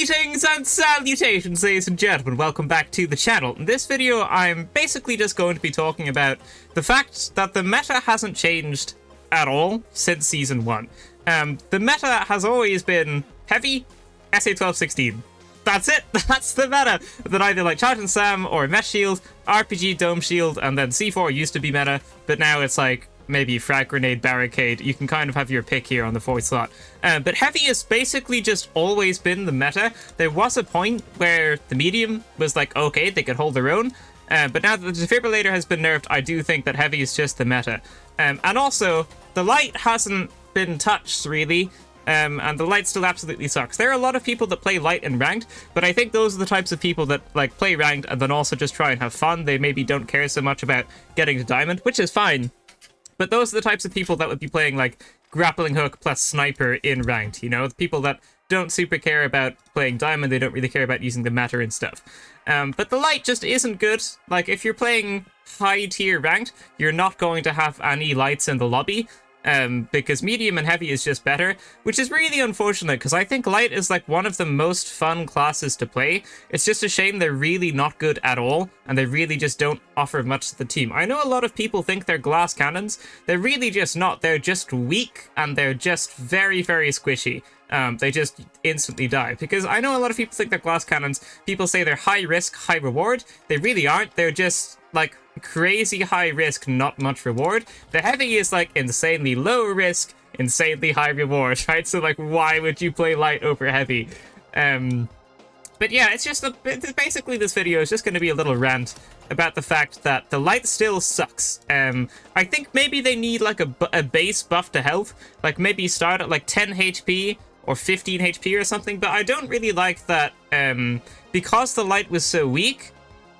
Greetings and salutations, ladies and gentlemen. Welcome back to the channel. In this video, I'm basically just going to be talking about the fact that the meta hasn't changed at all since Season 1. The meta has always been heavy, SA-12-16. That's it. That's the meta. That either like Charge and Sam or Mesh Shield, RPG Dome Shield, and then C4 used to be meta, but now it's like maybe Frag Grenade, Barricade. You can kind of have your pick here on the fourth slot. But heavy has basically just always been the meta. There was a point where the medium was like, okay, they could hold their own. But now that the defibrillator has been nerfed, I do think that heavy is just the meta. And also, the light hasn't been touched, really. And the light still absolutely sucks. There are a lot of people that play light and ranked, but I think those are the types of people that like play ranked and then also just try and have fun. They maybe don't care so much about getting to diamond, which is fine. But those are the types of people that would be playing like grappling hook plus sniper in ranked, you know? The people that don't super care about playing diamond, they don't really care about using the meta and stuff. But the light just isn't good. Like, if you're playing high tier ranked, you're not going to have any lights in the lobby. Because medium and heavy is just better, which is really unfortunate because I think light is like one of the most fun classes to play. It's just a shame they're really not good at all, and they really just don't offer much to the team. I know a lot of people think they're glass cannons. They're really just not. They're just weak, and they're just very, very squishy. They just instantly die. Because I know a lot of people think they're glass cannons. People say they're high risk, high reward. They really aren't. They're just like crazy high risk, not much reward. The heavy is like insanely low risk, insanely high reward, right? So like, why would you play light over heavy? But yeah, it's just basically this video is just going to be a little rant about the fact that the light still sucks. I think maybe they need like a base buff to health, like maybe start at like 10 HP or 15 HP or something, but I don't really like that because the light was so weak.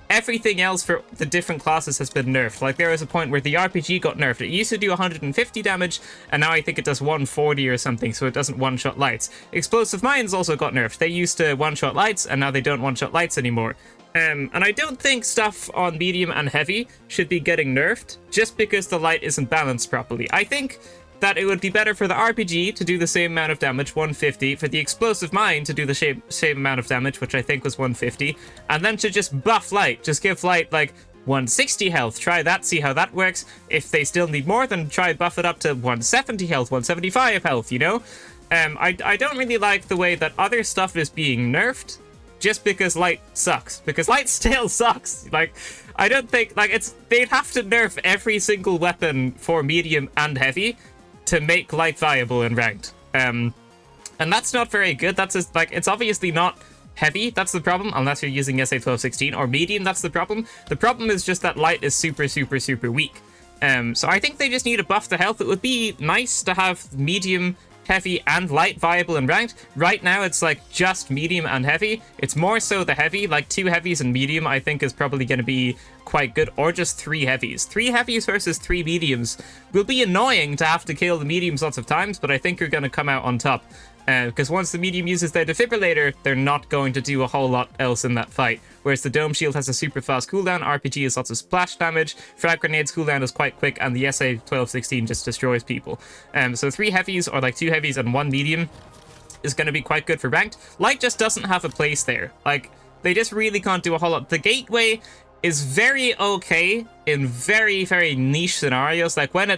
Everything else for the different classes has been nerfed. Like, there was a point where the RPG got nerfed. It used to do 150 damage, and now I think it does 140 or something, so it doesn't one-shot lights. Explosive Mines also got nerfed. They used to one-shot lights, and now they don't one-shot lights anymore. And I don't think stuff on medium and heavy should be getting nerfed just because the light isn't balanced properly. I think that it would be better for the RPG to do the same amount of damage, 150, for the Explosive Mine to do the same amount of damage, which I think was 150, and then to just buff light. Just give light, like, 160 health. Try that, see how that works. If they still need more, then try buff it up to 170 health, 175 health, you know? I don't really like the way that other stuff is being nerfed just because light sucks. Because light still sucks. Like, I don't think, like, they'd have to nerf every single weapon for medium and heavy to make light viable in ranked. And that's not very good. That's just, like, it's obviously not heavy, that's the problem, unless you're using SA-12-16, or medium, that's the problem. The problem is just that light is super, super, super weak. So I think they just need a buff to health. It would be nice to have medium, heavy, and light viable in ranked. Right now, it's like just medium and heavy. It's more so the heavy, like 2 heavies and medium, I think is probably going to be quite good, or just 3 heavies. 3 heavies versus 3 mediums will be annoying to have to kill the mediums lots of times, but I think you're going to come out on top. Because once the medium uses their defibrillator, they're not going to do a whole lot else in that fight. Whereas the Dome Shield has a super fast cooldown, RPG has lots of splash damage, Frag Grenade's cooldown is quite quick, and the SA-12-16 just destroys people. So 3 heavies, or like 2 heavies and 1 medium, is going to be quite good for ranked. Light just doesn't have a place there. Like, they just really can't do a whole lot. The Gateway is very okay in very, very niche scenarios. Like, when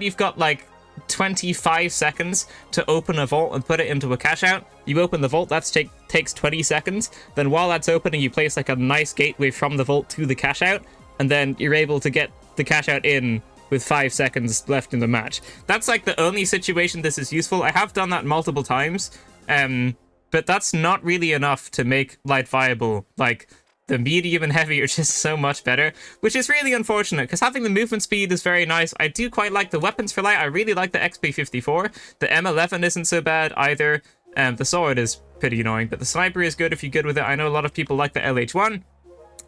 you've got like 25 seconds to open a vault and put it into a cash out, you open the vault, that takes 20 seconds. Then while that's opening, you place like a nice gateway from the vault to the cash out, and then you're able to get the cash out in with 5 seconds left in the match. That's like the only situation this is useful. I have done that multiple times, but that's not really enough to make light viable. Like, the medium and heavy are just so much better, which is really unfortunate, because having the movement speed is very nice. I do quite like the weapons for light. I really like the XP54. The M11 isn't so bad either. The sword is pretty annoying, but the sniper is good if you're good with it. I know a lot of people like the LH1.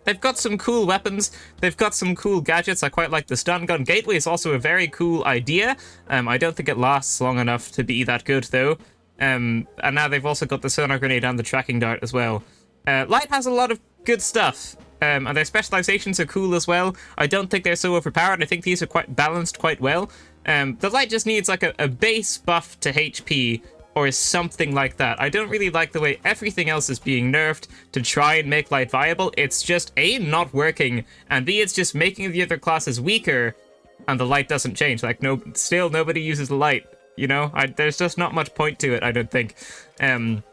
They've got some cool weapons. They've got some cool gadgets. I quite like the stun gun. Gateway is also a very cool idea. I don't think it lasts long enough to be that good, though. And now they've also got the sonar grenade and the tracking dart as well. Light has a lot of good stuff, and their specializations are cool as well. I don't think they're so overpowered. I think these are quite balanced quite well. The light just needs like a base buff to HP or something like that. I don't really like the way everything else is being nerfed to try and make light viable. It's just A, not working, and B, it's just making the other classes weaker, and the light doesn't change. Like, still nobody uses the light, you know? There's just not much point to it, I don't think.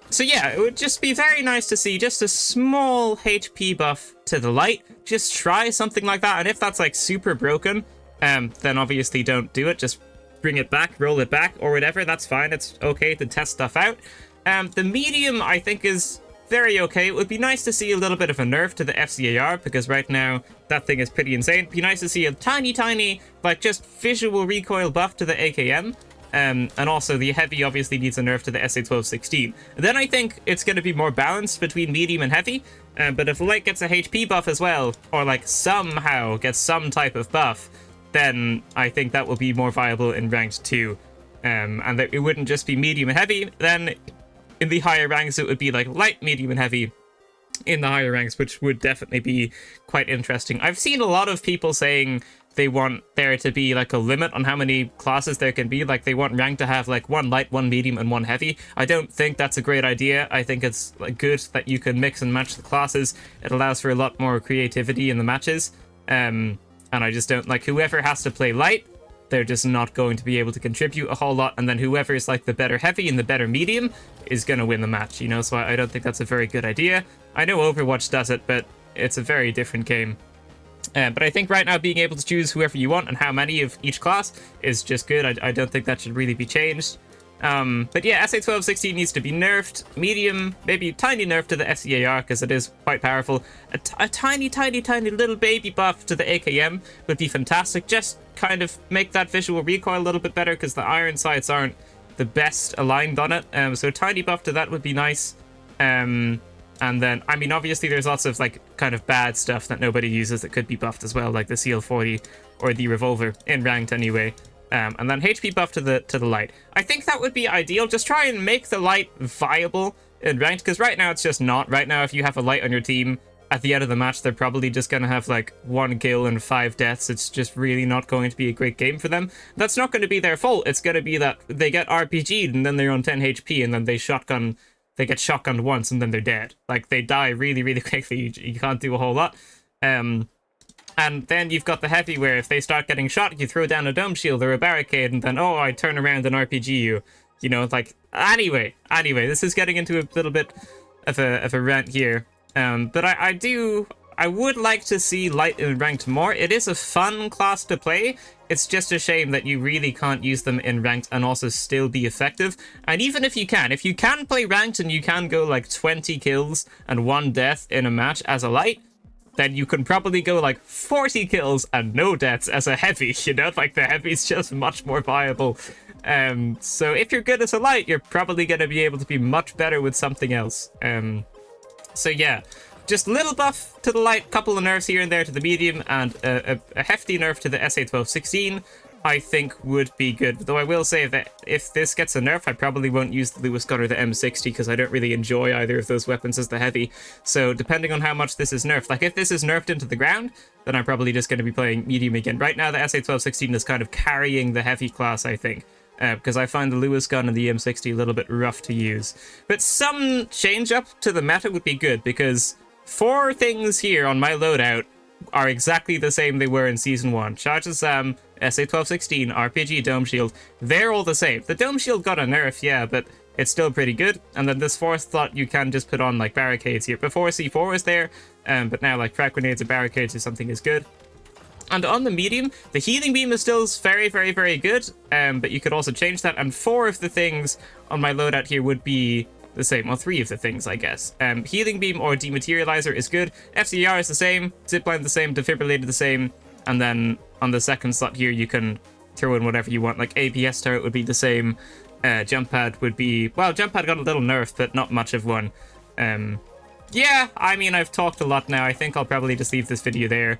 So yeah, it would just be very nice to see just a small HP buff to the light. Just try something like that, and if that's like super broken, then obviously don't do it. Just bring it back, roll it back, or whatever. That's fine. It's okay to test stuff out. The medium, I think, is very okay. It would be nice to see a little bit of a nerf to the FCAR, because right now that thing is pretty insane. It'd be nice to see a tiny, like, just visual recoil buff to the AKM. And also the heavy obviously needs a nerf to the SA-1216. Then I think it's going to be more balanced between medium and heavy. But if light gets a HP buff as well, or like somehow gets some type of buff, then I think that will be more viable in ranked 2. And that it wouldn't just be medium and heavy. Then in the higher ranks it would be like light, medium, and heavy in the higher ranks, which would definitely be quite interesting. I've seen a lot of people saying they want there to be like a limit on how many classes there can be. Like they want rank to have like 1 light, 1 medium, and 1 heavy. I don't think that's a great idea. I think it's like good that you can mix and match the classes. It allows for a lot more creativity in the matches. And I just don't like whoever has to play light, they're just not going to be able to contribute a whole lot. And then whoever is like the better heavy and the better medium is going to win the match, you know? So I don't think that's a very good idea. I know Overwatch does it, but it's a very different game. But I think right now being able to choose whoever you want and how many of each class is just good. I don't think that should really be changed. But yeah, SA-1216 needs to be nerfed. Medium, maybe tiny nerf to the FCAR because it is quite powerful. A tiny little baby buff to the AKM would be fantastic. Just kind of make that visual recoil a little bit better because the iron sights aren't the best aligned on it. So a tiny buff to that would be nice. And then, I mean, obviously there's lots of like kind of bad stuff that nobody uses that could be buffed as well, like the CL40 or the revolver in ranked anyway. And then HP buff to the light. I think that would be ideal. Just try and make the light viable in ranked, because right now it's just not. Right now, if you have a light on your team, at the end of the match, they're probably just going to have like 1 kill and 5 deaths. It's just really not going to be a great game for them. That's not going to be their fault. It's going to be that they get RPG'd and then they're on 10 HP and then they get shotgunned once and then they're dead. Like, they die really quickly. You can't do a whole lot. And then you've got the heavy where if they start getting shot, you throw down a dome shield or a barricade and then, oh, I turn around and RPG you. You know, like, anyway, this is getting into a little bit of a rant here. But I would like to see light in ranked more. It is a fun class to play. It's just a shame that you really can't use them in ranked and also still be effective. And even if you can play ranked and you can go like 20 kills and 1 death in a match as a light, then you can probably go like 40 kills and no deaths as a heavy, you know? Like, the heavy's just much more viable. So if you're good as a light, you're probably going to be able to be much better with something else. So yeah, just little buff to the light, couple of nerfs here and there to the medium, and a hefty nerf to the SA-1216, I think would be good. Though I will say that if this gets a nerf, I probably won't use the Lewis gun or the M60 because I don't really enjoy either of those weapons as the heavy. So depending on how much this is nerfed, like if this is nerfed into the ground, then I'm probably just going to be playing medium again. Right now, the SA-1216 is kind of carrying the heavy class, I think. Because I find the Lewis gun and the M60 a little bit rough to use. But some change up to the meta would be good, because 4 things here on my loadout are exactly the same they were in Season 1. Charge of Sam, SA-1216, RPG, Dome Shield, they're all the same. The Dome Shield got a nerf, yeah, but it's still pretty good. And then this 4th slot, you can just put on like barricades here. Before C4 was there, but now like frag grenades or barricades or something is good. And on the medium, the healing beam is still very good, but you could also change that. And 4 of the things on my loadout here would be the same. Well, 3 of the things, I guess. Healing beam or dematerializer is good. FCR is the same. Zipline the same. Defibrillator the same. And then on the 2nd slot here, you can throw in whatever you want. Like APS turret would be the same. Jump pad would be... Well, jump pad got a little nerf, but not much of one. Yeah, I mean, I've talked a lot now. I think I'll probably just leave this video there.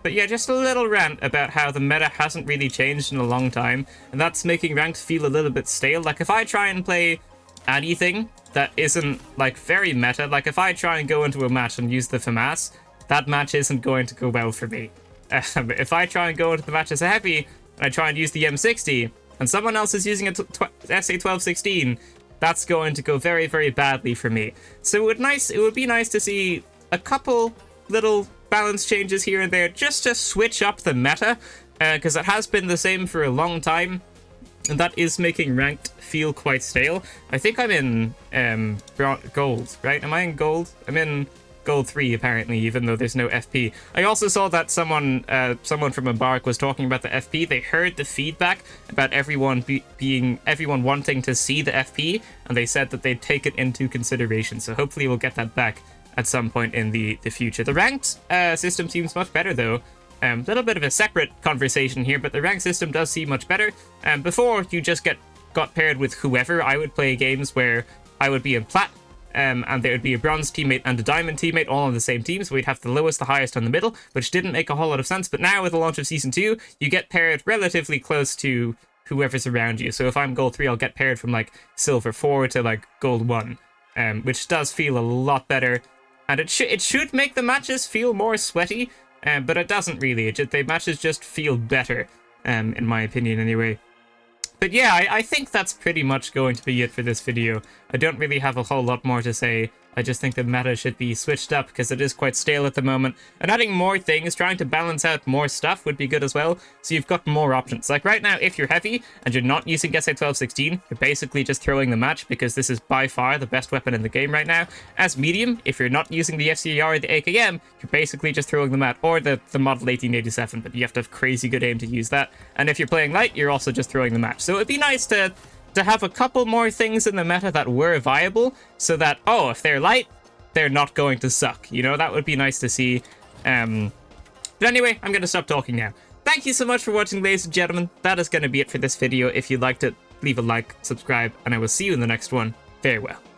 But yeah, just a little rant about how the meta hasn't really changed in a long time, and that's making ranked feel a little bit stale. Like, if I try and play anything that isn't, like, very meta, like, if I try and go into a match and use the FAMAS, that match isn't going to go well for me. If I try and go into the match as a heavy, and I try and use the M60, and someone else is using a SA1216, that's going to go very, very badly for me. So it would be nice to see a couple little balance changes here and there, just to switch up the meta, because it has been the same for a long time, and that is making ranked feel quite stale. I think I'm in gold, right? Am I in gold? I'm in gold 3 apparently, even though there's no FP. I also saw that someone from Embark was talking about the FP. They heard the feedback about everyone wanting to see the FP, and they said that they'd take it into consideration. So hopefully we'll get that back at some point in the future. The ranked system seems much better though. A little bit of a separate conversation here, but the ranked system does seem much better. Before, you just got paired with whoever. I would play games where I would be in plat, and there would be a bronze teammate and a diamond teammate all on the same team, so we'd have the lowest, the highest, on the middle, which didn't make a whole lot of sense. But now with the launch of Season 2, you get paired relatively close to whoever's around you. So if I'm gold 3, I'll get paired from like silver 4 to like gold 1, which does feel a lot better. And it should make the matches feel more sweaty, but it doesn't really. The matches just feel better, in my opinion anyway. But yeah, I think that's pretty much going to be it for this video. I don't really have a whole lot more to say. I just think the meta should be switched up because it is quite stale at the moment. And adding more things, trying to balance out more stuff would be good as well. So you've got more options. Like right now, if you're heavy and you're not using SA1216, you're basically just throwing the match because this is by far the best weapon in the game right now. As medium, if you're not using the FCR or the AKM, you're basically just throwing the mat, or the Model 1887, but you have to have crazy good aim to use that. And if you're playing light, you're also just throwing the match. So it'd be nice to have a couple more things in the meta that were viable, so that, oh, if they're light, they're not going to suck. You know, that would be nice to see. But anyway, I'm going to stop talking now. Thank you so much for watching, ladies and gentlemen. That is going to be it for this video. If you liked it, leave a like, subscribe, and I will see you in the next one. Farewell.